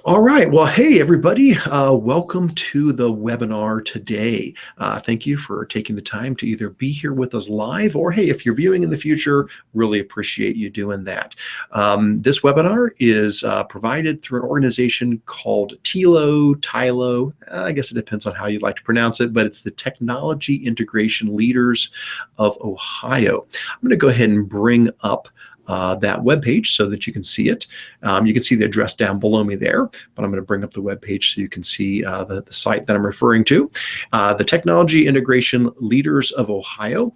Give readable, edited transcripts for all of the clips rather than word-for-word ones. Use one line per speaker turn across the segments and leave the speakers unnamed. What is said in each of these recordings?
All right. Well, hey, everybody. Welcome to the webinar today. Thank you for taking the time to either be here with us live or, hey, if you're viewing in the future, really appreciate you doing that. This webinar is provided through an organization called TILO. I guess it depends on how you'd like to pronounce it, but it's the Technology Integration Leaders of Ohio. I'm going to go ahead and bring up that webpage so that you can see it. You can see the address down below me there, but I'm going to bring up the webpage so you can see the site that I'm referring to. The Technology Integration Leaders of Ohio.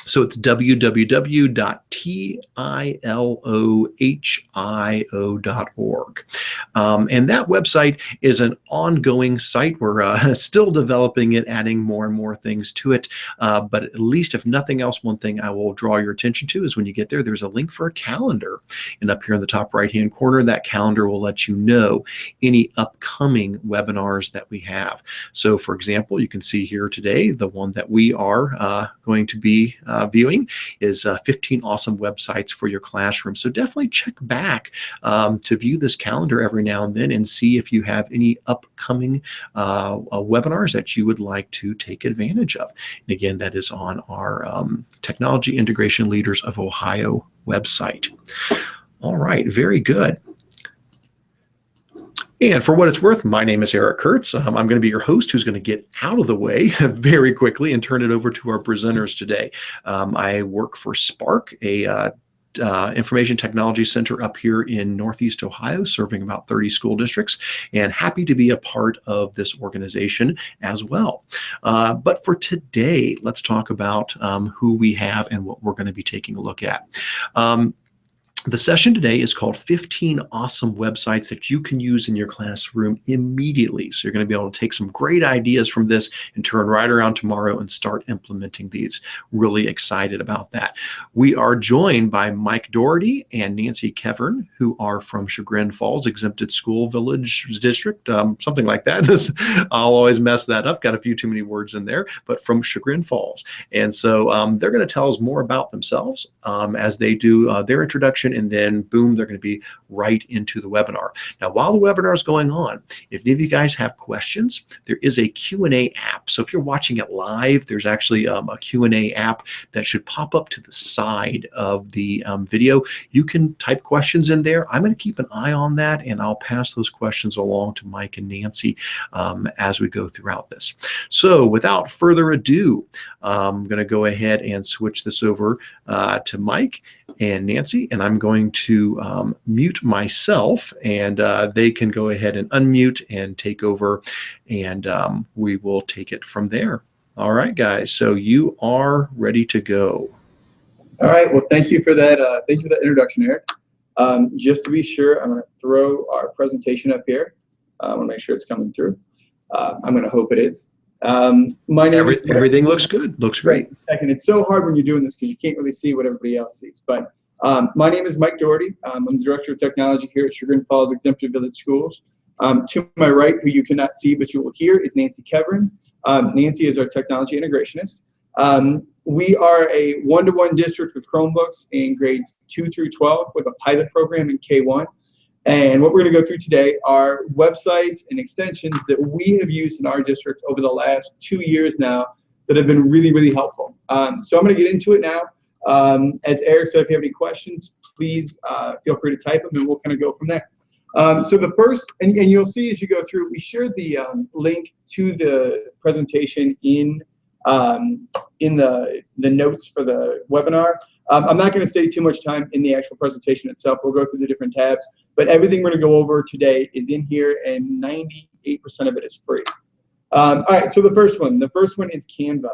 So it's www.tilohio.org. And that website is an ongoing site. We're still developing it, adding more and more things to it. But at least, if nothing else, one thing I will draw your attention to is when you get there, there's a link for a calendar. And up here in the top right-hand corner, that calendar will let you know any upcoming webinars that we have. So, for example, you can see here today, the one that we are going to be viewing is 15 awesome websites for your classroom. So definitely check back to view this calendar every now and then and see if you have any upcoming webinars that you would like to take advantage of. And again, that is on our Technology Integration Leaders of Ohio website. All right, very good. And for what it's worth, my name is Eric Kurtz. I'm going to be your host who's going to get out of the way very quickly and turn it over to our presenters today. I work for Spark, a information technology center up here in Northeast Ohio, serving about 30 school districts, and happy to be a part of this organization as well. But for today, let's talk about who we have and what we're going to be taking a look at. The session today is called 15 Awesome Websites That You Can Use in Your Classroom Immediately. So you're going to be able to take some great ideas from this and turn right around tomorrow and start implementing these. Really excited about that. We are joined by Mike Daugherty and Nancy Kevern, who are from Chagrin Falls Exempted School Village District, something like that. I'll always mess that up. Got a few too many words in there, but from Chagrin Falls. And so they're going to tell us more about themselves as they do their introduction. And then boom, they're going to be right into the webinar. Now, while the webinar is going on, if any of you guys have questions, there is a Q&A app. So if you're watching it live, there's actually a Q&A app that should pop up to the side of the video. You can type questions in there. I'm going to keep an eye on that, and I'll pass those questions along to Mike and Nancy as we go throughout this. So without further ado, I'm going to go ahead and switch this over to Mike and Nancy, and I'm going to mute myself, and they can go ahead and unmute and take over, and we will take it from there. All right, guys, so you are ready to go.
All right, well, thank you for that. Thank you for that introduction, Eric. Just to be sure, I'm going to throw our presentation up here. I want to make sure it's coming through. I'm going to hope it is.
Everything looks good. Looks great.
And it's so hard when you're doing this because you can't really see what everybody else sees. But my name is Mike Daugherty. I'm the Director of Technology here at Chagrin Falls Exempted Village Schools. To my right, who you cannot see but you will hear, is Nancy Kevern. Nancy is our technology integrationist. We are a one-to-one district with Chromebooks in grades 2 through 12 with a pilot program in K1. And what we're going to go through today are websites and extensions that we have used in our district over the last 2 years now that have been really, really helpful. So I'm going to get into it now. As Eric said, if you have any questions, please feel free to type them and we'll kind of go from there. So the first, and you'll see as you go through, we shared the link to the presentation in the notes for the webinar. I'm not going to say too much time in the actual presentation itself. We'll go through the different tabs, but everything we're going to go over today is in here, and 98% of it is free. All right, so the first one is Canva.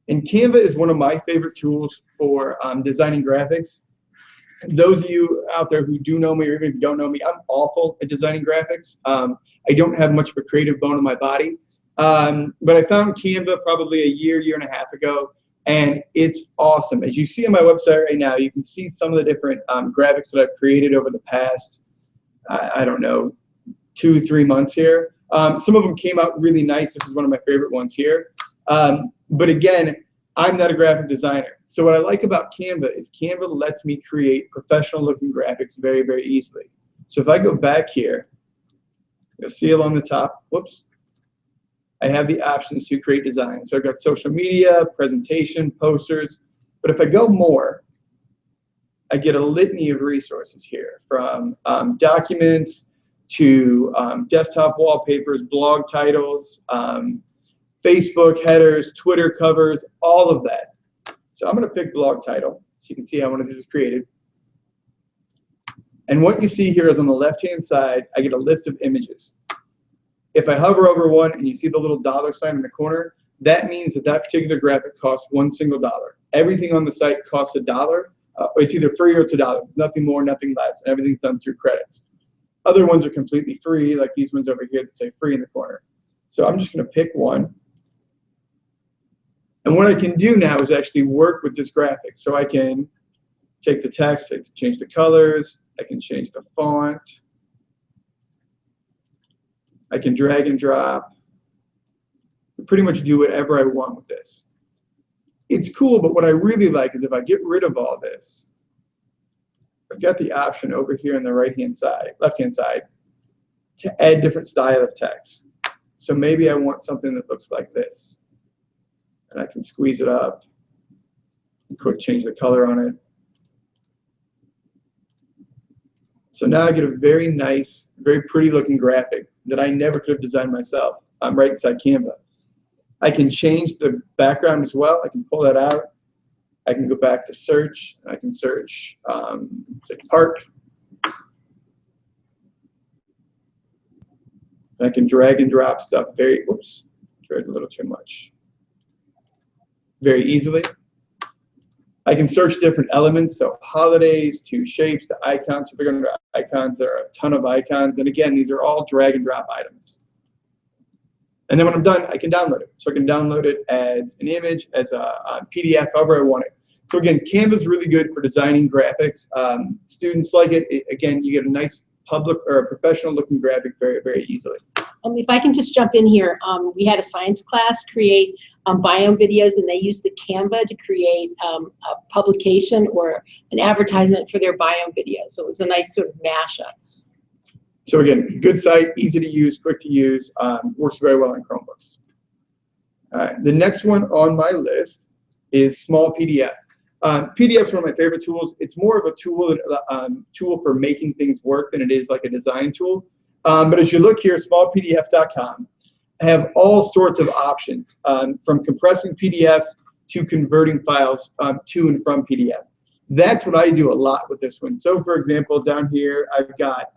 And Canva is one of my favorite tools for designing graphics. Those of you out there who do know me, or even if you don't know me, I'm awful at designing graphics. I don't have much of a creative bone in my body. But I found Canva probably a year and a half ago, and it's awesome. As you see on my website right now, you can see some of the different graphics that I've created over the past, I don't know, 2-3 months here. Some of them came out really nice. This is one of my favorite ones here. But again, I'm not a graphic designer. So what I like about Canva is Canva lets me create professional looking graphics very, very easily. So if I go back here You'll see along the top, whoops, I have the options to create design. So I've got social media, presentation, posters. But if I go more, I get a litany of resources here, from documents to desktop wallpapers, blog titles, Facebook headers, Twitter covers, all of that. So I'm going to pick blog title so you can see how one of these is created. And what you see here is on the left-hand side, I get a list of images. If I hover over one and you see the little dollar sign in the corner, that means that that particular graphic costs $1 single. Everything on the site costs $1. It's either free or it's $1. There's nothing more, nothing less, and everything's done through credits. Other ones are completely free, like these ones over here that say free in the corner. So I'm just going to pick one. And what I can do now is actually work with this graphic. So I can take the text, I can change the colors, I can change the font, I can drag and drop, pretty much do whatever I want with this. It's cool, but what I really like is if I get rid of all this, I've got the option over here on the right-hand side, left-hand side, to add different style of text. So maybe I want something that looks like this. And I can squeeze it up, quick change the color on it. So now I get a very nice, very pretty looking graphic that I never could have designed myself. I'm right inside Canva. I can change the background as well. I can pull that out. I can go back to search. I can search say park. I can drag and drop stuff very, whoops, dragged a little too much. Very easily. I can search different elements, so holidays to shapes to icons. So if we're going to icons, there are a ton of icons. And again, these are all drag and drop items. And then when I'm done, I can download it. So I can download it as an image, as a PDF, however I want it. So again, Canva is really good for designing graphics. Students like it. Again, you get a nice public or a professional looking graphic very, very easily.
If I can just jump in here, we had a science class create biome videos, and they used the Canva to create a publication or an advertisement for their biome video. So it was a nice sort of mashup.
So again, good site, easy to use, quick to use, works very well on Chromebooks. All right, the next one on my list is Small PDF. PDF is one of my favorite tools. It's more of a tool, tool for making things work than it is like a design tool. But as you look here, smallpdf.com, have all sorts of options, from compressing PDFs to converting files to and from PDF. That's what I do a lot with this one. So for example, down here, I've got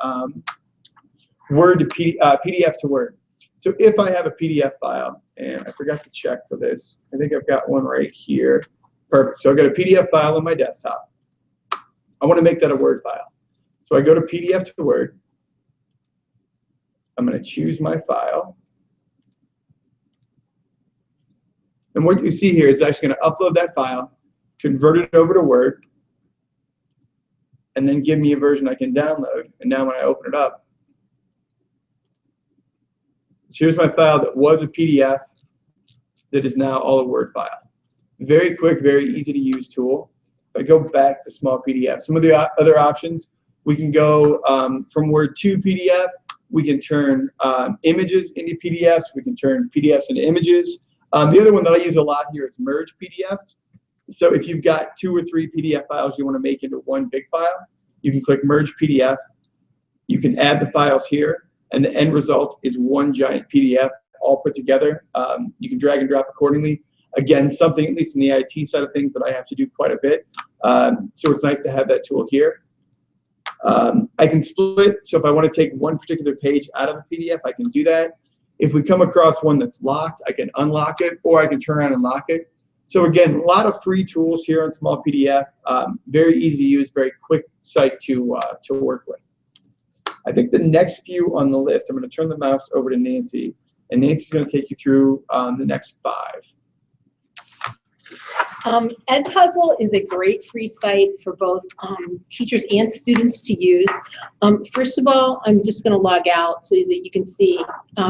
Word to PDF to Word. So if I have a PDF file, and I forgot to check for this, I think I've got one right here. Perfect. So I've got a PDF file on my desktop. I want to make that a Word file. So I go to PDF to Word. I'm going to choose my file. And what you see here is actually going to upload that file, convert it over to Word, and then give me a version I can download. And now when I open it up, so here's my file that was a PDF that is now all a Word file. Very quick, very easy to use tool. If I go back to small PDF, some of the other options, we can go from Word to PDF. We can turn images into PDFs. We can turn PDFs into images. The other one that I use a lot here is merge PDFs. So if you've got 2 or 3 PDF files you want to make into one big file, you can click merge PDF. You can add the files here, and the end result is one giant PDF all put together. You can drag and drop accordingly. Again, something, at least in the IT side of things, that I have to do quite a bit. So it's nice to have that tool here. I can split, so if I want to take one particular page out of a PDF, I can do that. If we come across one that's locked, I can unlock it, or I can turn around and lock it. So again, a lot of free tools here on Small PDF. Very easy to use, very quick site to work with. I think the next few on the list, I'm going to turn the mouse over to Nancy, and Nancy's going to take you through the next 5.
Edpuzzle is a great free site for both teachers and students to use. First of all, I'm just going to log out so that you can see.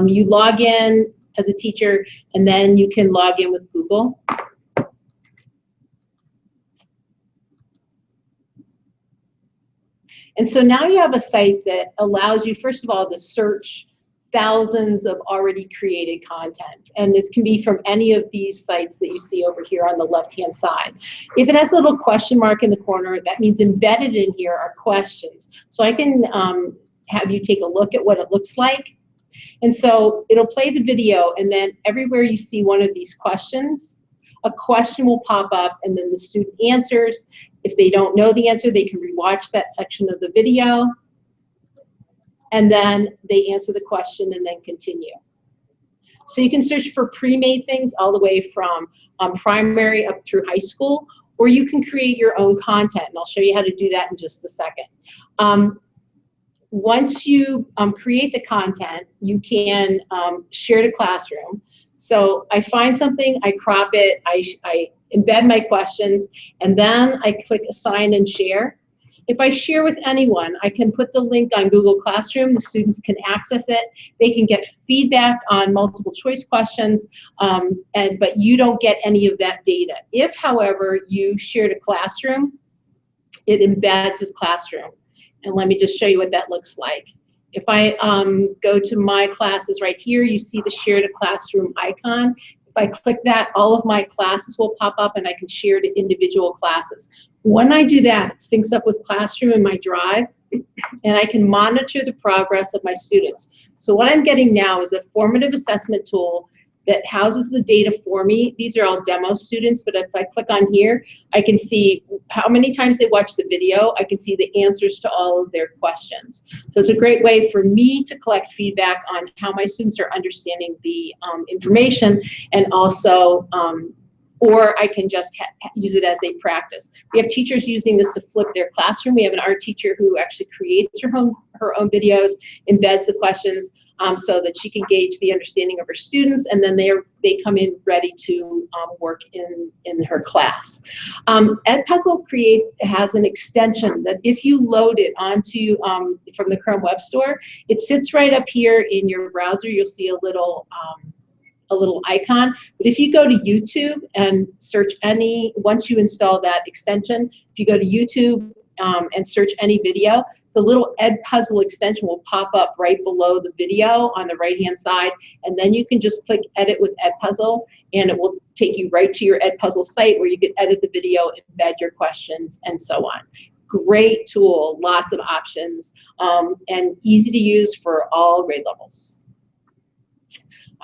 You log in as a teacher, and then you can log in with Google. And so now you have a site that allows you, first of all, to search thousands of already created content. And it can be from any of these sites that you see over here on the left-hand side. If it has a little question mark in the corner, that means embedded in here are questions. So I can have you take a look at what it looks like. And so it'll play the video, and then everywhere you see one of these questions, a question will pop up, and then the student answers. If they don't know the answer, they can rewatch that section of the video, and then they answer the question and then continue. So you can search for pre-made things all the way from primary up through high school, or you can create your own content, and I'll show you how to do that in just a second. Once you create the content, you can share to Classroom. So I find something, I crop it, I embed my questions, and then I click Assign and Share. If I share with anyone, I can put the link on Google Classroom. The students can access it. They can get feedback on multiple choice questions, but you don't get any of that data. If, however, you share to Classroom, it embeds with Classroom. And let me just show you what that looks like. If I go to my classes right here, you see the Share to Classroom icon. If I click that, all of my classes will pop up and I can share to individual classes. When I do that, it syncs up with Classroom in my Drive, and I can monitor the progress of my students. So what I'm getting now is a formative assessment tool that houses the data for me. These are all demo students, but if I click on here, I can see how many times they watched the video. I can see the answers to all of their questions. So it's a great way for me to collect feedback on how my students are understanding the information, and also, or I can just use it as a practice. We have teachers using this to flip their classroom. We have an art teacher who actually creates her own videos, ed the questions, so that she can gauge the understanding of her students, and then they come in ready to work in her class. Edpuzzle has an extension that if you load it onto from the Chrome Web Store, it sits right up here in your browser. You'll see a little icon. But if you go to YouTube and search once you install that extension, if you go to YouTube and search any video, the little Edpuzzle extension will pop up right below the video on the right-hand side, and then you can just click Edit with Edpuzzle, and it will take you right to your Edpuzzle site where you can edit the video, embed your questions, and so on. Great tool, lots of options, and easy to use for all grade levels.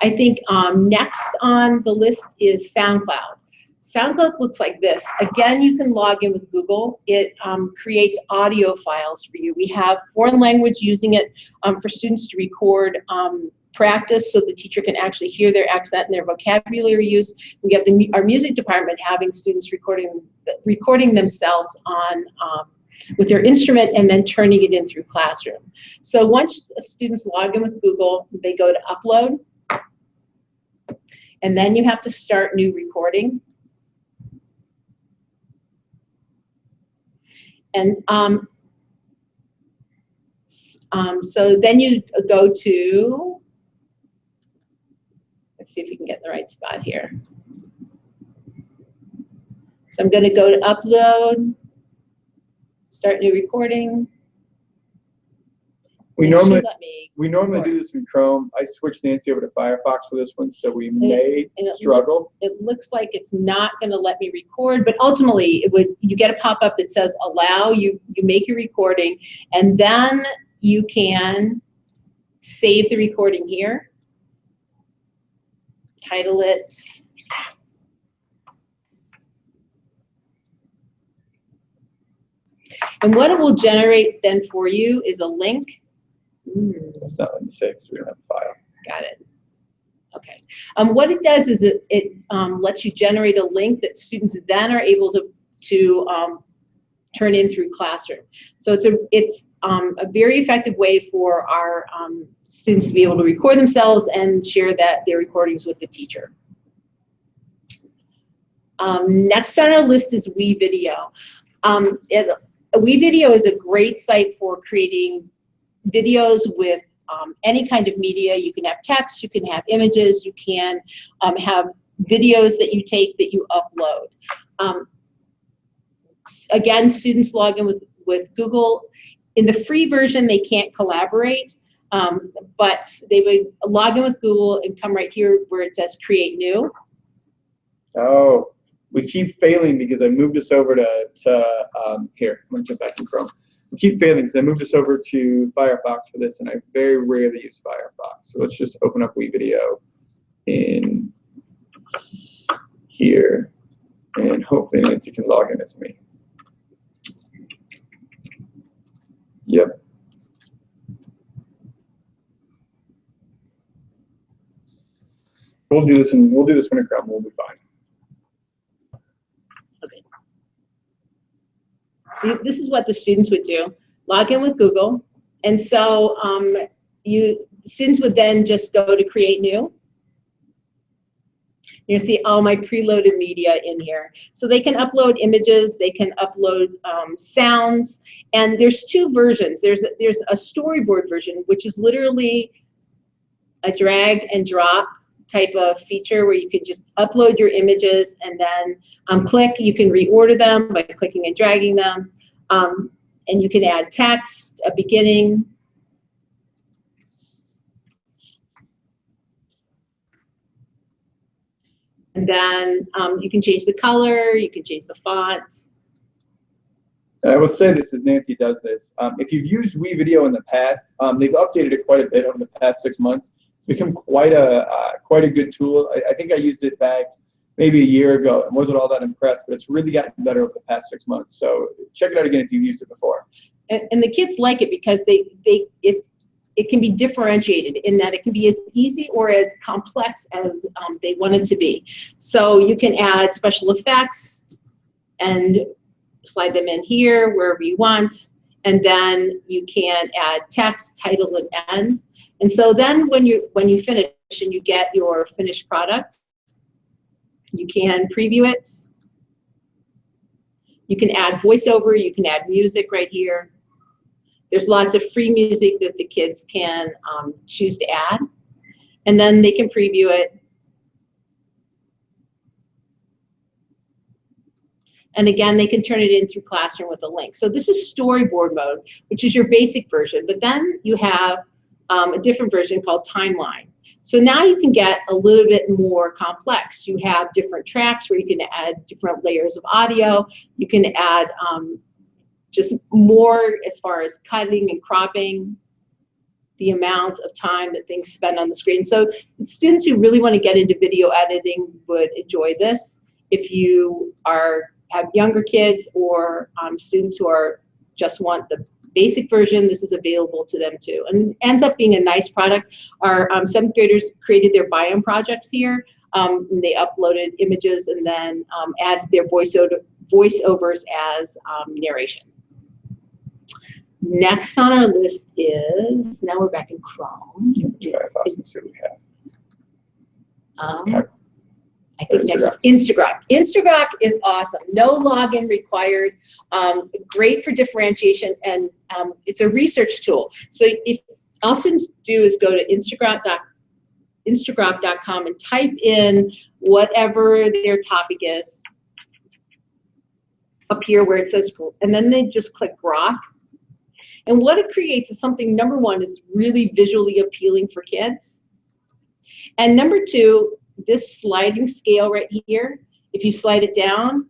I think next on the list is SoundCloud. SoundCloud looks like this. Again, you can log in with Google. It creates audio files for you. We have foreign language using it for students to record practice, so the teacher can actually hear their accent and their vocabulary use. We have our music department having students recording themselves on with their instrument and then turning it in through Classroom. So once students log in with Google, they go to Upload, and then you have to start new recording. And so then you go to, let's see if we can get in the right spot here. So I'm going to go to Upload, start new recording.
We normally do this in Chrome. I switched Nancy over to Firefox for this one, so we may struggle.
It looks like it's not going to let me record, but ultimately you get a pop-up that says allow. You make your recording, and then you can save the recording here, title it, and what it will generate then for you is a link.
It's not letting me save because we don't have a file.
Got it. Okay. What it does is it lets you generate a link that students then are able to turn in through Classroom. So it's a very effective way for our students to be able to record themselves and share their recordings with the teacher. Next on our list is WeVideo. WeVideo is a great site for creating videos with any kind of media. You can have text, you can have images, you can have videos that you take that you upload. Again, students log in with Google. In the free version, they can't collaborate. But they would log in with Google and come right here where it says create new.
Oh, we keep failing because I moved us over to here. I'm gonna jump back in Chrome. We keep failing because I moved us over to Firefox for this, and I very rarely use Firefox. So let's just open up WeVideo in here, and hopefully Nancy can log in as me. Yep. We'll do this one in Chrome. We'll be fine.
Okay. See, this is what the students would do. Log in with Google. And so students would then just go to create new. You'll see all my preloaded media in here. So they can upload images, they can upload sounds, and there's two versions. There's a storyboard version, which is literally a drag and drop type of feature where you can just upload your images and then click. You can reorder them by clicking and dragging them. And you can add text, a beginning. And then you can change the color, you can change the font.
I will say this as Nancy does this. If you've used WeVideo in the past, they've updated it quite a bit over the past 6 months. It's become quite a good tool. I think I used it back maybe a year ago and wasn't all that impressed, but it's really gotten better over the past 6 months. So check it out again if you've used it before. And
the kids like it because it can be differentiated in that it can be as easy or as complex as they want it to be. So you can add special effects and slide them in here wherever you want, and then you can add text, title, and end. And so then when you finish and you get your finished product, you can preview it. You can add voiceover, you can add music right here. There's lots of free music that the kids can choose to add, and then they can preview it. And again, they can turn it in through Classroom with a link. So this is storyboard mode, which is your basic version, but then you have a different version called timeline. So now you can get a little bit more complex. You have different tracks where you can add different layers of audio. You can add just more as far as cutting and cropping, the amount of time that things spend on the screen. So students who really want to get into video editing would enjoy this. If you have younger kids or students who just want the basic version, this is available to them too. And ends up being a nice product. Our 7th graders created their biome projects here. And they uploaded images and then added their voiceovers as narration. Next on our list is, now we're back in Chrome. I think next is Instagram. Instagram is awesome. No login required. Great for differentiation, and it's a research tool. So if all students do is go to Instagram.com and type in whatever their topic is up here where it says, and then they just click Grok. And what it creates is something, number one, is really visually appealing for kids. And number two, this sliding scale right here, if you slide it down,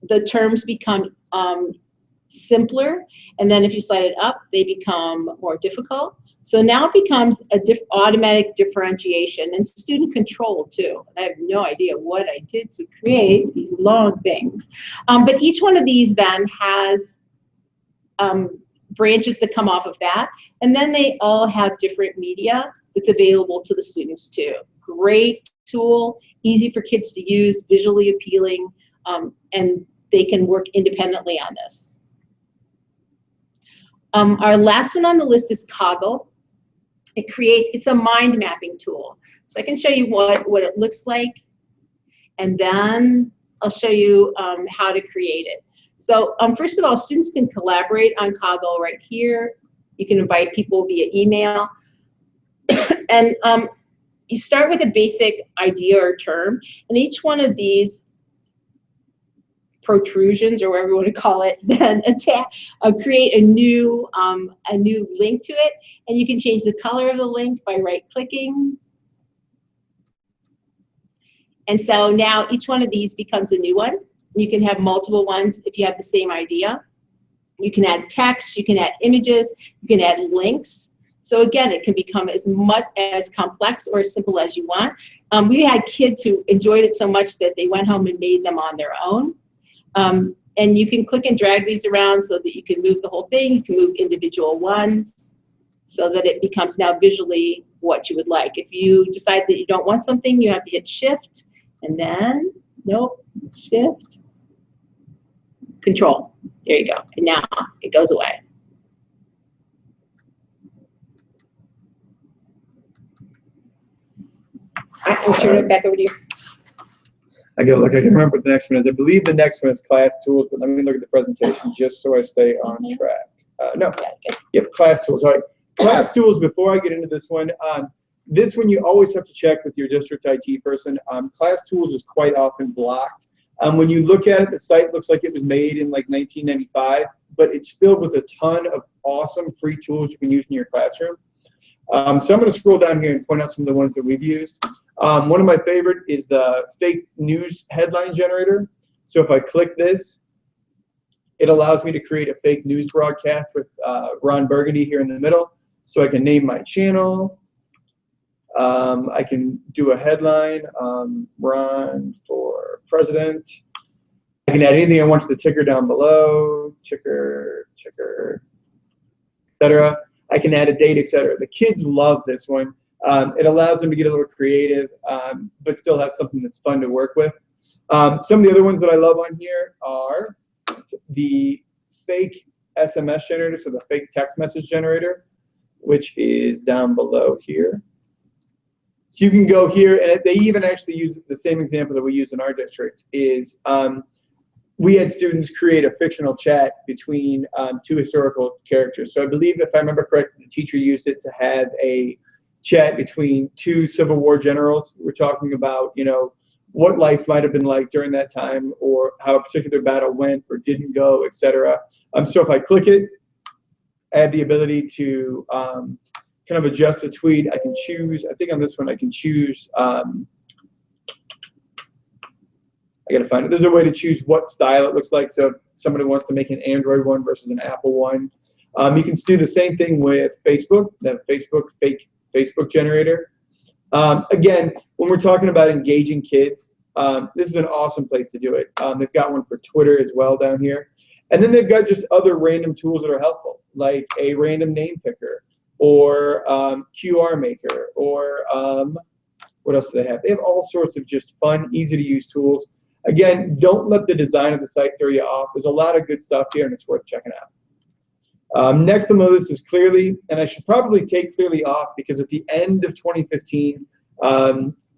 the terms become simpler. And then if you slide it up, they become more difficult. So now it becomes a automatic differentiation and student control too. I have no idea what I did to create these long things. But each one of these then has branches that come off of that. And then they all have different media that's available to the students too. Great tool, easy for kids to use, visually appealing, and they can work independently on this. Our last one on the list is Coggle. It's a mind mapping tool. So I can show you what it looks like, and then I'll show you how to create it. So first of all, students can collaborate on Coggle right here. You can invite people via email. And you start with a basic idea or term, and each one of these protrusions or whatever you want to call it, then create a new link to it, and you can change the color of the link by right-clicking. And so now each one of these becomes a new one. You can have multiple ones if you have the same idea. You can add text, you can add images, you can add links. So again, it can become as much as complex or as simple as you want. We had kids who enjoyed it so much that they went home and made them on their own. And you can click and drag these around so that you can move the whole thing. You can move individual ones so that it becomes now visually what you would like. If you decide that you don't want something, you have to hit Shift and then, nope, Shift, Control. There you go. And now it goes away. All right, I'll turn it back over to you.
I gotta look. I can remember what the next one is. I believe the next one is class tools, but let me look at the presentation just so I stay on track. No. Yep, class tools. All right. Class tools, before I get into this one you always have to check with your district IT person. Class tools is quite often blocked. When you look at it, the site looks like it was made in like 1995, but it's filled with a ton of awesome free tools you can use in your classroom. So I'm going to scroll down here and point out some of the ones that we've used. One of my favorite is the fake news headline generator. So if I click this, it allows me to create a fake news broadcast with Ron Burgundy here in the middle. So I can name my channel. I can do a headline, Ron for president. I can add anything I want to the ticker down below, ticker, etc. I can add a date, etc. The kids love this one. It allows them to get a little creative, but still have something that's fun to work with. Some of the other ones that I love on here are the fake SMS generator, so the fake text message generator, which is down below here. So you can go here, and they even actually use the same example that we use in our district. Is we had students create a fictional chat between two historical characters. So I believe, if I remember correctly, the teacher used it to have a chat between two Civil War generals. We're talking about, you know, what life might have been like during that time, or how a particular battle went or didn't go, etc. So if I click it, I have the ability to kind of adjust the tweet. I can choose, I think on this one I can choose, I gotta find it. There's a way to choose what style it looks like. So if somebody wants to make an Android one versus an Apple one. You can do the same thing with Facebook, the fake Facebook generator. Again, when we're talking about engaging kids, this is an awesome place to do it. They've got one for Twitter as well down here. And then they've got just other random tools that are helpful, like a random name picker, or QR maker, or what else do they have? They have all sorts of just fun, easy to use tools. Again, don't let the design of the site throw you off. There's a lot of good stuff here, and it's worth checking out. Next on the list is Clearly, and I should probably take Clearly off because at the end of 2015,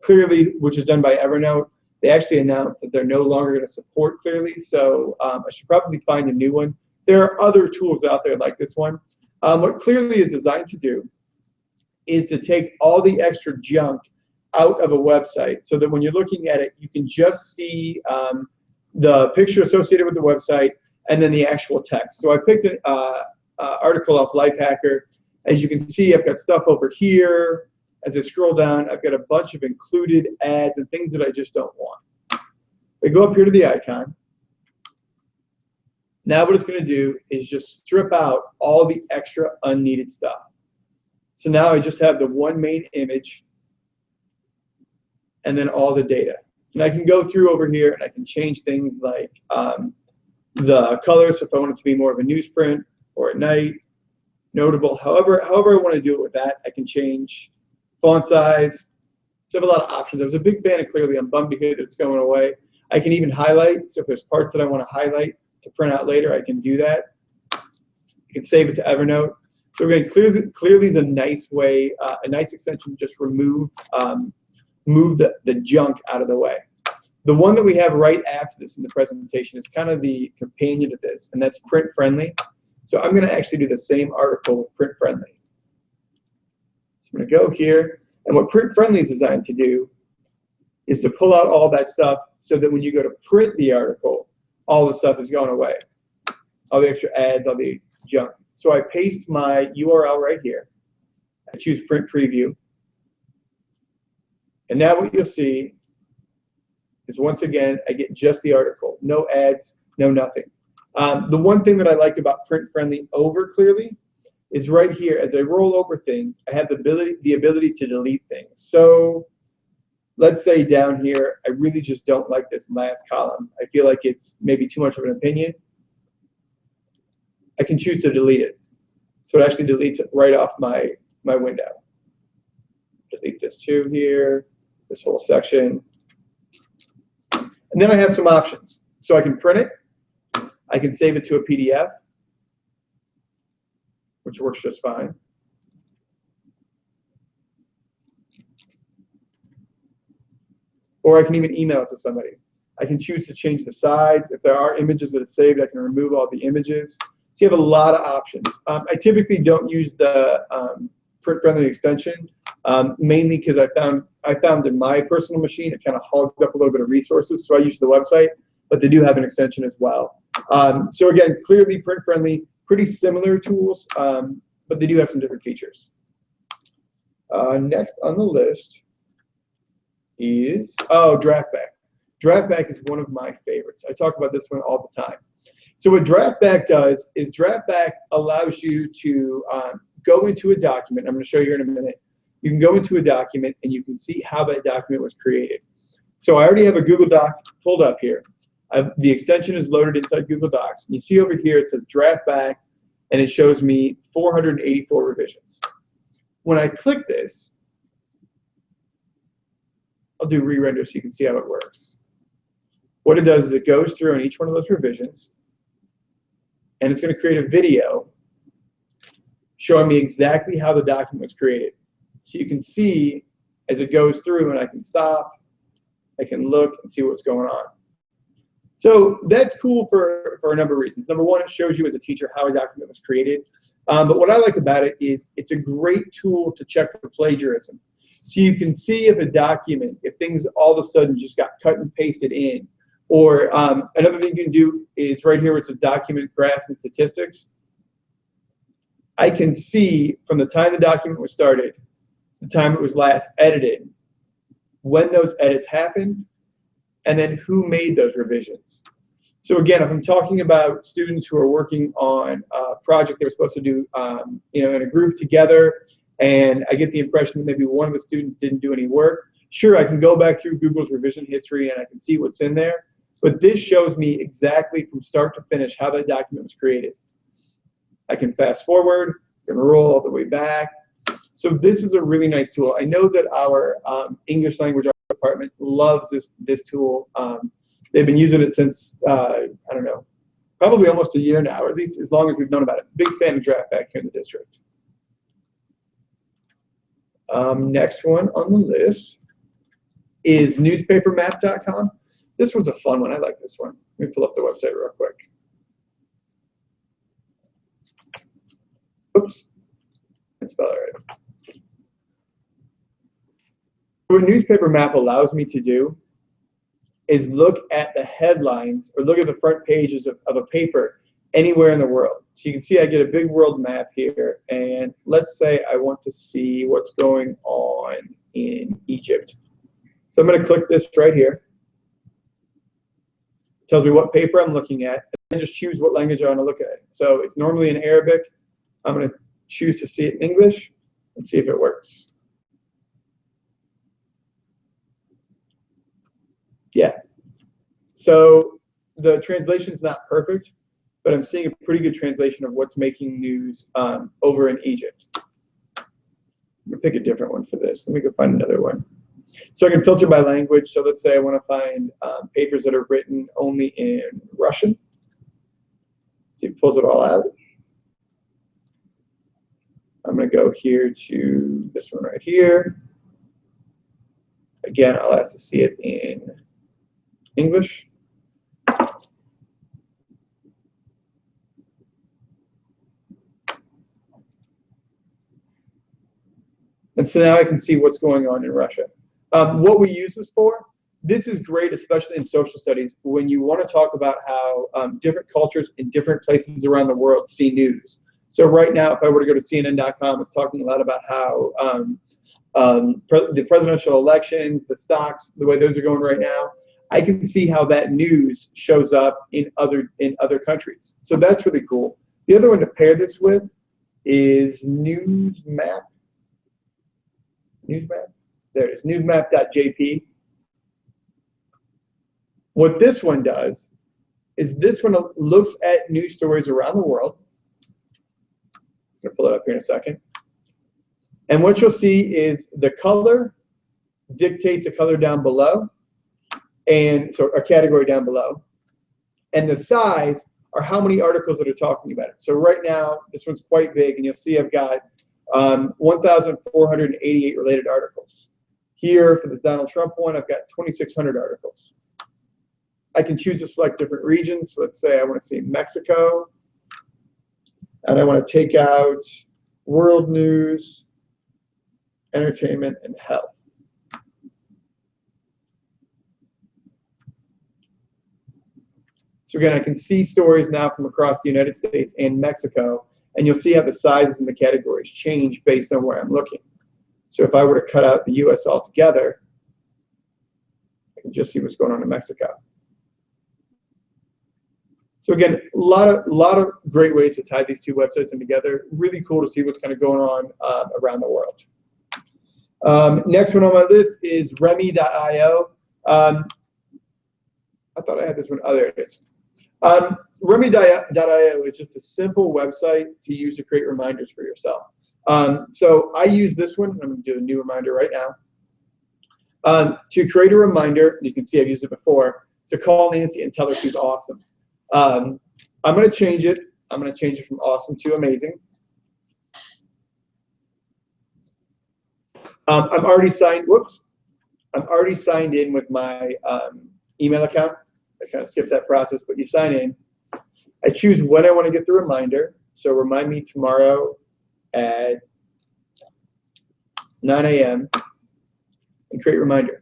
Clearly, which is done by Evernote, they actually announced that they're no longer going to support Clearly, so I should probably find a new one. There are other tools out there like this one. What Clearly is designed to do is to take all the extra junk out of a website so that when you're looking at it, you can just see the picture associated with the website and then the actual text. So I picked an article off Lifehacker. As you can see, I've got stuff over here. As I scroll down, I've got a bunch of included ads and things that I just don't want. I go up here to the icon. Now what it's going to do is just strip out all the extra unneeded stuff. So now I just have the one main image and then all the data. And I can go through over here and I can change things like the colors, so if I want it to be more of a newsprint or at night, notable, however I want to do it with that. I can change font size. So I have a lot of options. I was a big fan of Clearly. I'm bummed to hear that it's going away. I can even highlight. So if there's parts that I want to highlight to print out later, I can do that. You can save it to Evernote. So again, Clearly is a nice way, a nice extension to just move the junk out of the way. The one that we have right after this in the presentation is kind of the companion to this, and that's Print Friendly. So I'm going to actually do the same article with Print Friendly. So I'm going to go here, and what Print Friendly is designed to do is to pull out all that stuff so that when you go to print the article, all the stuff is going away. All the extra ads, all the junk. So I paste my URL right here. I choose print preview. And now what you'll see is, once again, I get just the article. No ads, no nothing. The one thing that I like about print friendly over Clearly is right here. As I roll over things, I have the ability to delete things. So let's say down here, I really just don't like this last column. I feel like it's maybe too much of an opinion. I can choose to delete it. So it actually deletes it right off my window. Delete this too here, this whole section. And then I have some options. So I can print it. I can save it to a PDF, which works just fine. Or I can even email it to somebody. I can choose to change the size. If there are images that it's saved, I can remove all the images. So you have a lot of options. I typically don't use the print-friendly extension, mainly because I found in my personal machine it kind of hogged up a little bit of resources. So I use the website, but they do have an extension as well. So again, Clearly print-friendly, pretty similar tools, but they do have some different features. Next on the list is, DraftBack. DraftBack is one of my favorites. I talk about this one all the time. So what DraftBack does is DraftBack allows you to go into a document. I'm going to show you here in a minute. You can go into a document and you can see how that document was created. So I already have a Google Doc pulled up here. The extension is loaded inside Google Docs. You see over here it says DraftBack, and it shows me 484 revisions. When I click this, I'll do re-render so you can see how it works. What it does is it goes through on each one of those revisions, and it's going to create a video showing me exactly how the document was created. So you can see as it goes through, and I can stop, I can look and see what's going on. So that's cool for a number of reasons. Number one, it shows you as a teacher how a document was created. But what I like about it is it's a great tool to check for plagiarism. So you can see if a document, if things all of a sudden just got cut and pasted in. Or another thing you can do is right here where it says document graphs and statistics. I can see from the time the document was started, the time it was last edited, when those edits happened, and then who made those revisions. So again, if I'm talking about students who are working on a project they were supposed to do in a group together, and I get the impression that maybe one of the students didn't do any work, sure, I can go back through Google's revision history and I can see what's in there. But this shows me exactly from start to finish how that document was created. I can fast forward, I can roll all the way back. So this is a really nice tool. I know that our English language department loves this tool. They've been using it since, I don't know, probably almost a year now, or at least as long as we've known about it. Big fan of DraftBack here in the district. Next one on the list is newspapermap.com. This one's a fun one. I like this one. Let me pull up the website real quick. Oops. That's spelled right. What Newspaper Map allows me to do is look at the headlines or look at the front pages of a paper anywhere in the world. So you can see I get a big world map here, and let's say I want to see what's going on in Egypt. So I'm going to click this right here. It tells me what paper I'm looking at, and I just choose what language I want to look at. So it's normally in Arabic. I'm going to choose to see it in English and see if it works. Yeah. So the translation is not perfect, but I'm seeing a pretty good translation of what's making news over in Egypt. I'm going to pick a different one for this. Let me go find another one. So I can filter by language. So let's say I want to find papers that are written only in Russian. See if it pulls it all out. I'm going to go here to this one right here. Again, I'll ask to see it in English. And so now I can see what's going on in Russia. What we use this for this is great, especially in social studies, when you want to talk about how different cultures in different places around the world see news. So right now, if I were to go to CNN.com, it's talking a lot about how the presidential elections, the stocks, the way those are going right now. I can see how that news shows up in other countries. So that's really cool. The other one to pair this with is Newsmap. Newsmap? There it is, newsmap.jp. What this one does is this one looks at news stories around the world. I'm going to pull it up here in a second. And what you'll see is the color dictates a color down below, and so a category down below. And the size are how many articles that are talking about it. So right now, this one's quite big, and you'll see I've got 1,488 related articles. Here, for this Donald Trump one, I've got 2,600 articles. I can choose to select different regions. So let's say I want to see Mexico, and I want to take out world news, entertainment, and health. So again, I can see stories now from across the United States and Mexico, and you'll see how the sizes and the categories change based on where I'm looking. So if I were to cut out the US altogether, I can just see what's going on in Mexico. So again, a lot of great ways to tie these two websites in together. Really cool to see what's kind of going on around the world. Next one on my list is Remy.io. I thought I had this one. Oh, there it is. Remy.io is just a simple website to use to create reminders for yourself. So I use this one. I'm going to do a new reminder right now. To create a reminder, you can see I've used it before, to call Nancy and tell her she's awesome. I'm going to change it. I'm going to change it from awesome to amazing. I'm already signed. Whoops. I'm already signed in with my email account. I kind of skipped that process, but you sign in. I choose when I want to get the reminder. So remind me tomorrow at 9 a.m. and create reminder.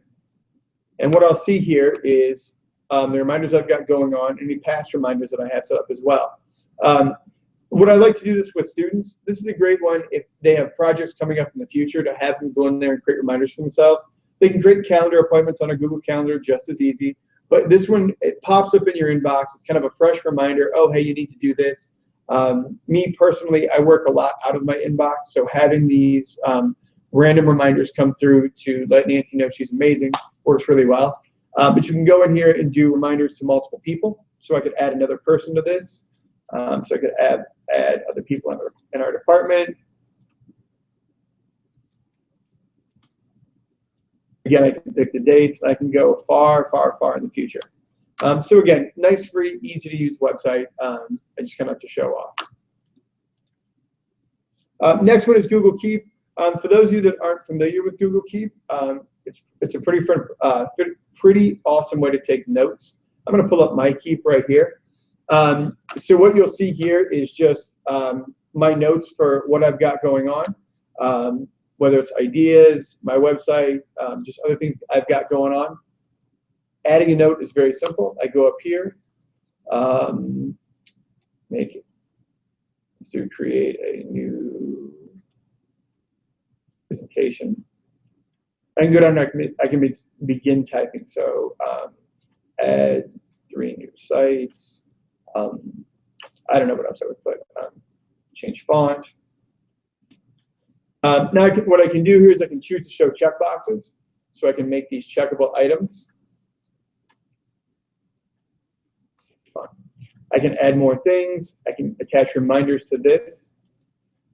And what I'll see here is the reminders I've got going on, any past reminders that I have set up as well. Would I like to do this with students? This is a great one if they have projects coming up in the future to have them go in there and create reminders for themselves. They can create calendar appointments on a Google Calendar just as easy. But this one, it pops up in your inbox. It's kind of a fresh reminder. Oh, hey, you need to do this. Me personally, I work a lot out of my inbox. So having these random reminders come through to let Nancy know she's amazing works really well. But you can go in here and do reminders to multiple people. So I could add another person to this. So I could add other people in our department. Again, I can pick the dates. I can go far, far, far in the future. So again, nice, free, easy to use website. I just kind of like to show off. Next one is Google Keep. For those of you that aren't familiar with Google Keep, it's a pretty awesome way to take notes. I'm going to pull up my Keep right here. So what you'll see here is just my notes for what I've got going on, whether it's ideas, my website, just other things I've got going on. Adding a note is very simple. I go up here, make it. Let's do create a new presentation. I can go down and I can begin typing. So add 3 new sites. I don't know what else I would put. Change font. Now what I can do here is I can choose to show checkboxes. So I can make these checkable items. I can add more things. I can attach reminders to this.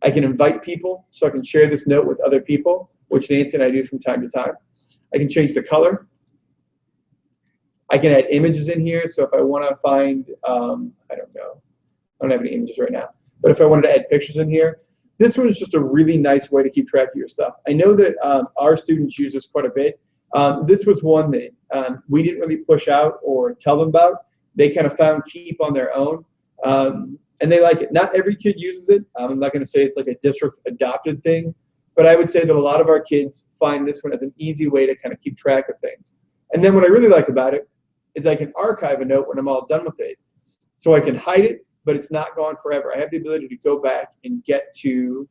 I can invite people, so I can share this note with other people, which Nancy and I do from time to time. I can change the color. I can add images in here, so if I want to find, I don't know, I don't have any images right now, but if I wanted to add pictures in here, this one is just a really nice way to keep track of your stuff. I know that our students use this quite a bit. This was one that we didn't really push out or tell them about. They kind of found Keep on their own, and they like it. Not every kid uses it. I'm not going to say it's like a district adopted thing, but I would say that a lot of our kids find this one as an easy way to kind of keep track of things. And then what I really like about it is I can archive a note when I'm all done with it. So I can hide it, but it's not gone forever. I have the ability to go back and get to,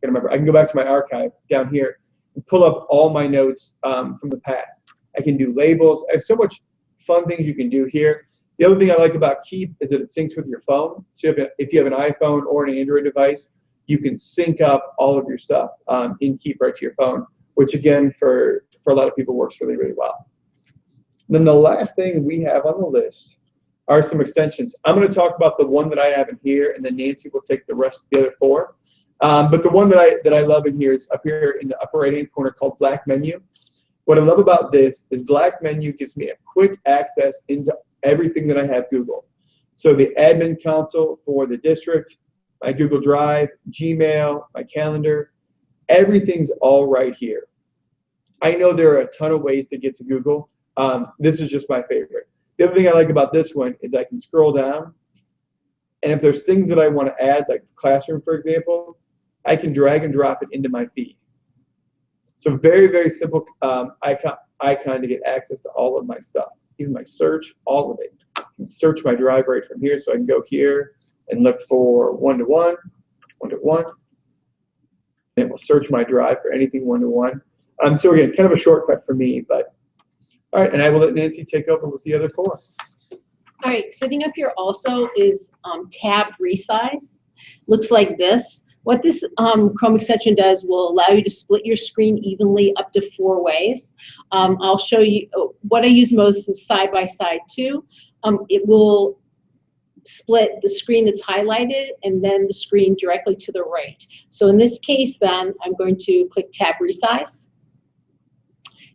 I can go back to my archive down here and pull up all my notes from the past. I can do labels. I have so much fun things you can do here. The other thing I like about Keep is that it syncs with your phone. So if you have an iPhone or an Android device, you can sync up all of your stuff in Keep right to your phone, which again, for a lot of people works really, really well. Then the last thing we have on the list are some extensions. I'm going to talk about the one that I have in here, and then Nancy will take the rest of the other 4. But the one that I love in here is up here in the upper right-hand corner called Black Menu. What I love about this is Black Menu gives me a quick access into everything that I have Google. So the admin console for the district, my Google Drive, Gmail, my calendar, everything's all right here. I know there are a ton of ways to get to Google. This is just my favorite. The other thing I like about this one is I can scroll down, and if there's things that I want to add, like Classroom, for example, I can drag and drop it into my feed. So very, very simple icon to get access to all of my stuff, even my search, all of it. I can search my drive right from here, so I can go here and look for one-to-one, one-to-one. And it will search my drive for anything one-to-one. So again, kind of a shortcut for me, but all right, and I will let Nancy take over with the other 4.
All right, sitting up here also is tab resize. Looks like this. What this Chrome extension does will allow you to split your screen evenly up to 4 ways. I'll show you what I use most is side-by-side 2. It will split the screen that's highlighted and then the screen directly to the right. So in this case then, I'm going to click tab resize.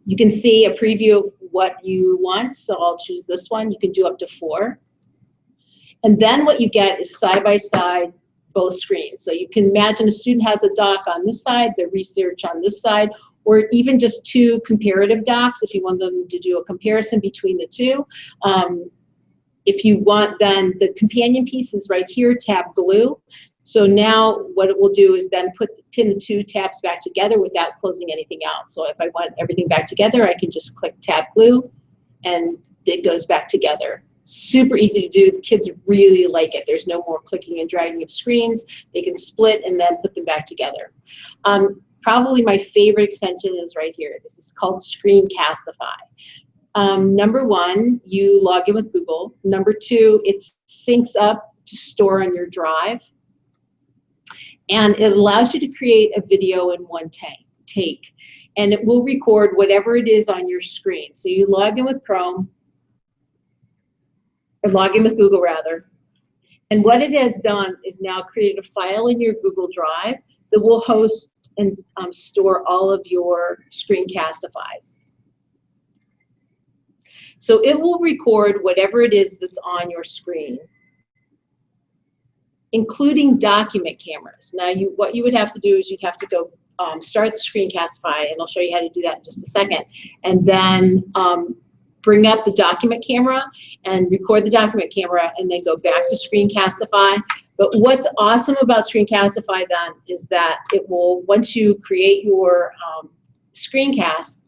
You can see a preview of what you want, so I'll choose this one. You can do up to 4. And then what you get is side-by-side both screens. So you can imagine a student has a doc on this side, their research on this side, or even just 2 comparative docs if you want them to do a comparison between the 2. If you want, then the companion piece is right here, tab glue. So now what it will do is then pin the 2 tabs back together without closing anything out. So if I want everything back together, I can just click tab glue and it goes back together. Super easy to do. The kids really like it. There's no more clicking and dragging of screens. They can split and then put them back together. Probably my favorite extension is right here. This is called Screencastify. Number 1, you log in with Google. Number 2, it syncs up to store on your drive. And it allows you to create a video in one take. And it will record whatever it is on your screen. So you log in with Chrome, or log in with Google rather. And what it has done is now create a file in your Google Drive that will host and store all of your Screencastifies. So it will record whatever it is that's on your screen, including document cameras. Now, what you would have to do is you'd have to go start the Screencastify, and I'll show you how to do that in just a second, and then bring up the document camera and record the document camera, and then go back to Screencastify. But what's awesome about Screencastify then is that it will, once you create your screencast,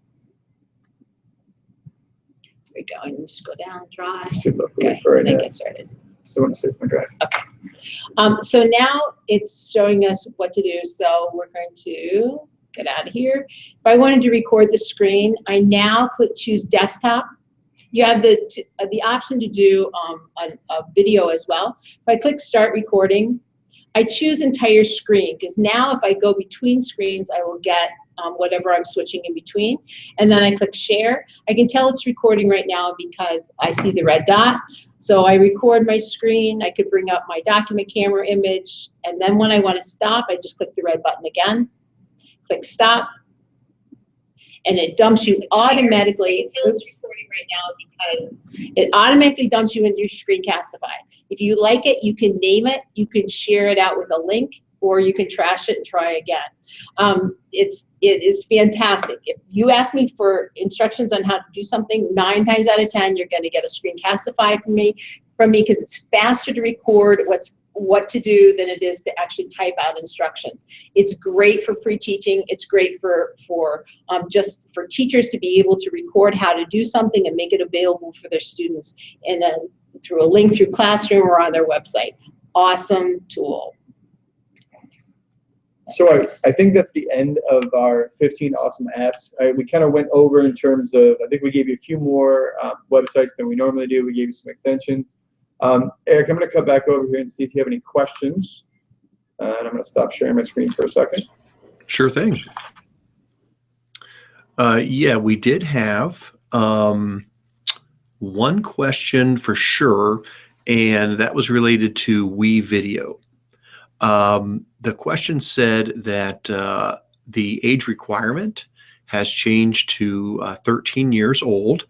here we go, and just go down, drive. Okay, then get started.
So I'm going to my drive.
Okay. So now it's showing us what to do. So we're going to get out of here. If I wanted to record the screen, I now choose desktop. You have the option to do a video as well. If I click start recording, I choose entire screen, because now if I go between screens, I will get whatever I'm switching in between. And then I click share. I can tell it's recording right now because I see the red dot. So I record my screen. I could bring up my document camera image. And then when I want to stop, I just click the red button again. Click stop. And it dumps you automatically. It's recording right now because it automatically dumps you into your Screencastify. If you like it, you can name it. You can share it out with a link, or you can trash it and try again. It is fantastic. If you ask me for instructions on how to do something, 9 times out of 10, you're going to get a Screencastify from me because it's faster to record what to do than it is to actually type out instructions. It's great for pre-teaching. It's great for just for teachers to be able to record how to do something and make it available for their students, and then through a link through Classroom or on their website. Awesome tool.
So I think that's the end of our 15 awesome apps. We kind of went over in terms of, I think we gave you a few more websites than we normally do. We gave you some extensions. Eric, I'm going to come back over here and see if you have any questions. And I'm going to stop sharing my screen for a second.
Sure thing. Yeah, we did have one question for sure, and that was related to WeVideo. The question said that the age requirement has changed to 13 years old,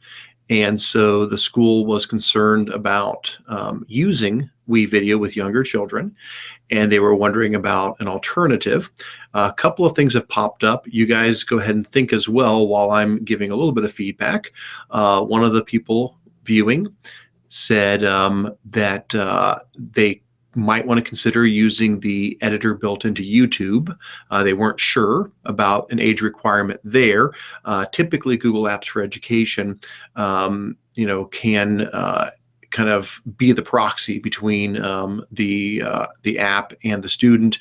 and so the school was concerned about using WeVideo with younger children, and they were wondering about an alternative. A couple of things have popped up. You guys go ahead and think as well while I'm giving a little bit of feedback. One of the people viewing said that they might want to consider using the editor built into YouTube. They weren't sure about an age requirement there. Typically, Google Apps for Education, can kind of be the proxy between the app and the student.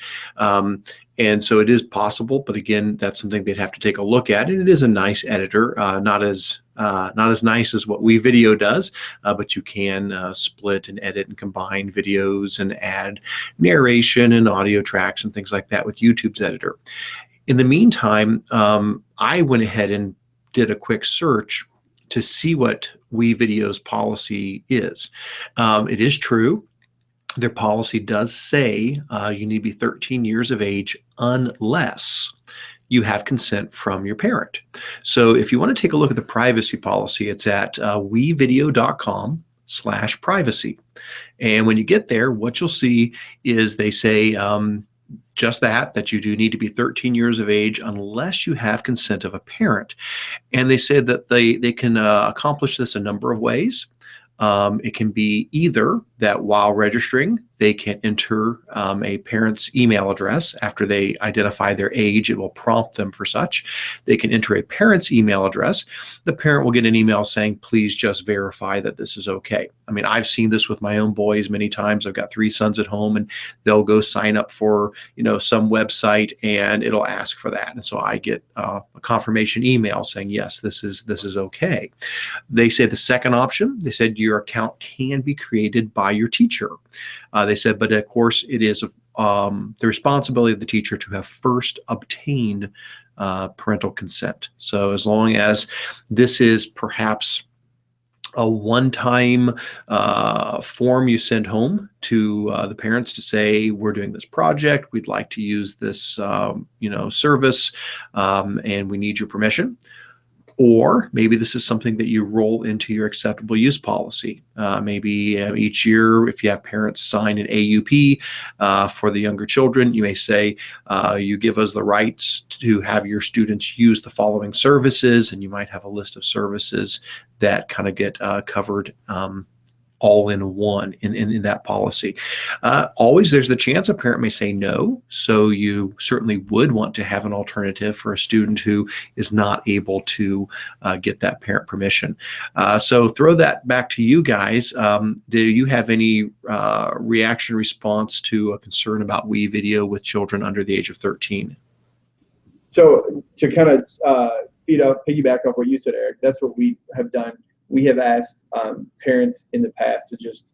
And so it is possible, but again, that's something they'd have to take a look at. And it is a nice editor, not as nice as what WeVideo does, but you can split and edit and combine videos and add narration and audio tracks and things like that with YouTube's editor. In the meantime, I went ahead and did a quick search to see what WeVideo's policy is. It is true. Their policy does say you need to be 13 years of age unless you have consent from your parent. So if you want to take a look at the privacy policy, it's at wevideo.com/privacy. And when you get there, what you'll see is they say just that you do need to be 13 years of age unless you have consent of a parent. And they said that they can accomplish this a number of ways. It can be either that while registering, they can enter a parent's email address. After they identify their age, it will prompt them for such. They can enter a parent's email address. The parent will get an email saying, please just verify that this is okay. I mean, I've seen this with my own boys many times. I've got 3 sons at home, and they'll go sign up for, some website, and it'll ask for that. And so I get a confirmation email saying, yes, this is okay. They say the second option, they said your account can be created by your teacher. They said, but of course, it is the responsibility of the teacher to have first obtained parental consent. So as long as this is perhaps a one-time form you send home to the parents to say, we're doing this project, we'd like to use this service, and we need your permission. Or maybe this is something that you roll into your acceptable use policy. Maybe each year, if you have parents sign an AUP for the younger children, you may say, you give us the rights to have your students use the following services, and you might have a list of services that kind of get covered all in one in that policy. Always there's the chance a parent may say no, so you certainly would want to have an alternative for a student who is not able to get that parent permission. So throw that back to you guys. Do you have any reaction response to a concern about WeVideo with children under the age of 13?
So to kind of piggyback off what you said, Eric, that's what we have done. We have asked parents in the past to just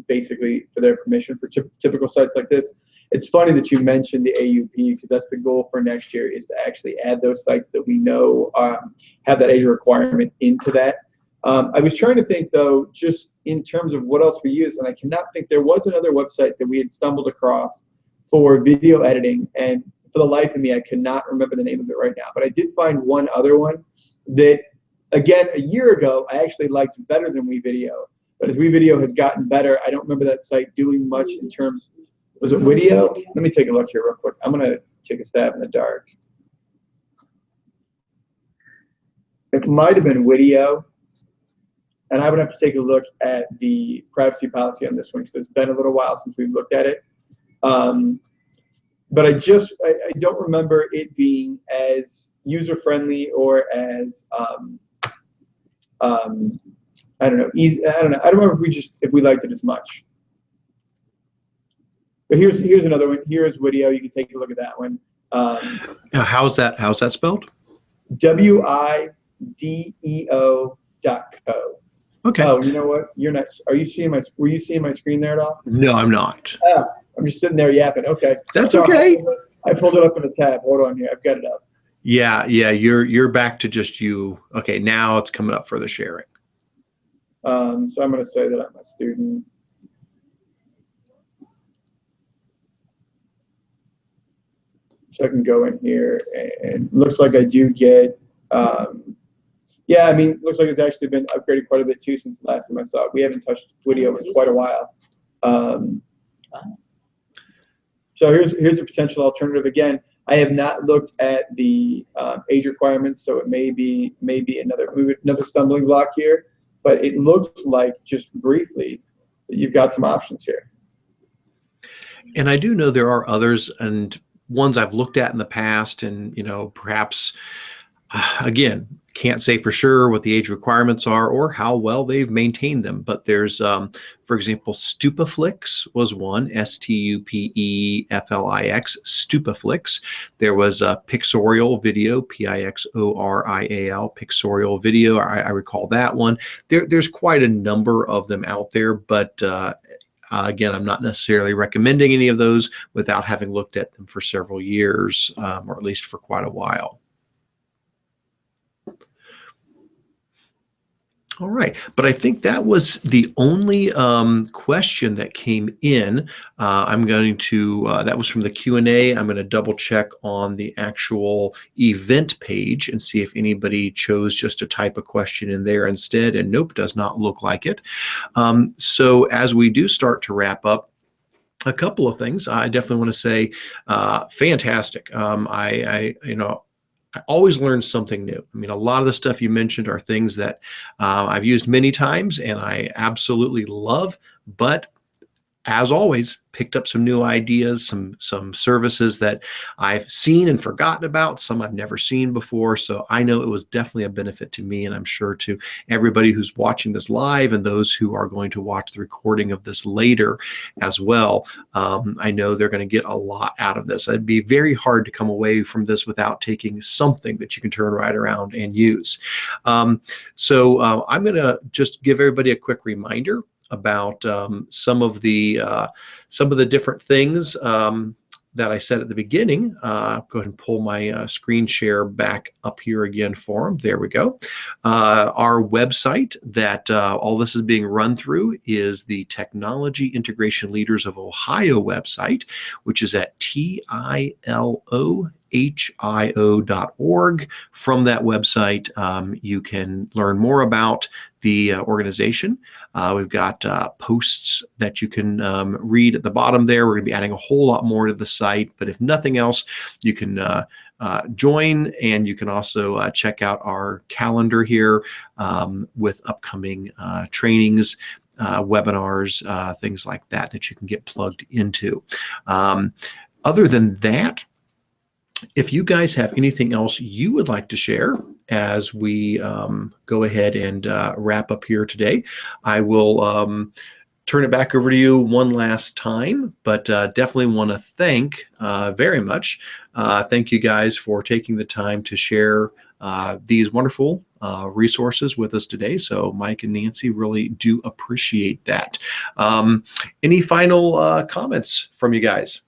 basically for their permission for typical sites like this. It's funny that you mentioned the AUP, because that's the goal for next year, is to actually add those sites that we know have that age requirement into that. I was trying to think, though, just in terms of what else we use, and I cannot think. There was another website that we had stumbled across for video editing, and for the life of me, I cannot remember the name of it right now. But I did find one other one that, again, a year ago, I actually liked better than WeVideo. But as WeVideo has gotten better, I don't remember that site doing much in terms. Was it Video? Let me take a look here real quick. I'm going to take a stab in the dark. It might have been Video. And I would have to take a look at the privacy policy on this one because it's been a little while since we've looked at it. But I don't remember it being as user-friendly or as I don't know, easy. I don't know. I don't remember if we liked it as much. But here's another one. Here's video. You can take a look at that one.
Now, how's that spelled?
WIDEO.co.
Okay.
Oh, you know what? You're not. Were you seeing my screen there at all?
No, I'm not.
I'm just sitting there yapping. Okay.
That's okay.
I pulled it up in a tab. Hold on here. I've got it up.
Yeah. You're back to just you. Okay. Now it's coming up for the sharing.
So I'm going to say that I'm a student. So I can go in here, and looks like I do get. Yeah, I mean, looks like it's actually been upgraded quite a bit too since the last time I saw it. We haven't touched video in quite a while. So here's a potential alternative. Again, I have not looked at the age requirements, so it may be another stumbling block here. But it looks like, just briefly, that you've got some options here.
And I do know there are others and ones I've looked at in the past, and perhaps again, can't say for sure what the age requirements are or how well they've maintained them. But there's, for example, Stupeflix was one, Stupeflix, Stupeflix. There was a Pixorial Video, Pixorial, Pixorial Video. I recall that one. There's quite a number of them out there, but again, I'm not necessarily recommending any of those without having looked at them for several years, or at least for quite a while. All right, but I think that was the only question that came in. I'm going to, that was from the Q&A. I'm going to double check on the actual event page and see if anybody chose just to type a question in there instead. And nope, does not look like it. So as we do start to wrap up, a couple of things I definitely want to say, fantastic. I always learn something new. I mean, a lot of the stuff you mentioned are things that I've used many times and I absolutely love, but as always, picked up some new ideas, some services that I've seen and forgotten about, some I've never seen before. So I know it was definitely a benefit to me, and I'm sure to everybody who's watching this live and those who are going to watch the recording of this later as well. I know they're going to get a lot out of this. It'd be very hard to come away from this without taking something that you can turn right around and use. So I'm going to just give everybody a quick reminder about some of the different things that I said at the beginning. Go ahead and pull my screen share back up here again for them. There we go. Our website that all this is being run through is the Technology Integration Leaders of Ohio website, which is at TILOHIO.org. From that website, you can learn more about the organization. We've got posts that you can read at the bottom there. We're going to be adding a whole lot more to the site, but if nothing else, you can join, and you can also check out our calendar here with upcoming trainings, webinars, things like that you can get plugged into. Other than that, if you guys have anything else you would like to share as we go ahead and wrap up here today, I will turn it back over to you one last time, but definitely want to thank very much. Thank you guys for taking the time to share these wonderful resources with us today. So Mike and Nancy really do appreciate that. Any final comments from you guys?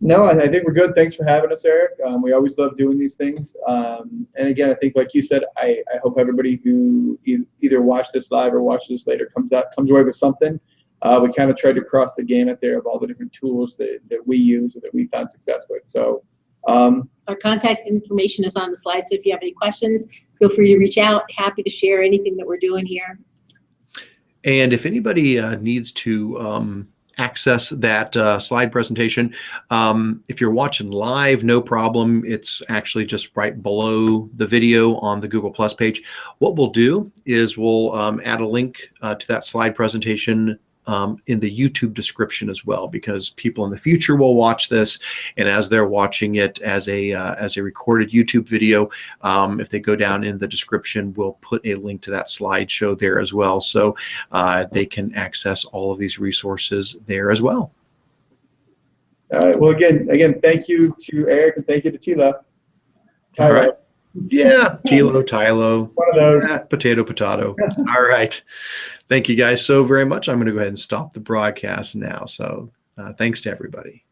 No, I think we're good. Thanks for having us, Eric. We always love doing these things. And again, I think, like you said, I hope everybody who either watched this live or watches this later comes away with something. We kind of tried to cross the gamut there of all the different tools that we use or that we found success with. So
our contact information is on the slide. So if you have any questions, feel free to reach out. Happy to share anything that we're doing here.
And if anybody needs to access that slide presentation. If you're watching live, no problem. It's actually just right below the video on the Google Plus page. What we'll do is we'll add a link to that slide presentation in the YouTube description as well, because people in the future will watch this, and as they're watching it as a recorded YouTube video, if they go down in the description, we'll put a link to that slideshow there as well, so they can access all of these resources there as well.
All right. Well, again, thank you to Eric and thank you to Tila.
All right. Yeah, Tilo, Tylo.
One of those.
Potato. All right. Thank you guys so very much. I'm going to go ahead and stop the broadcast now. So thanks to everybody.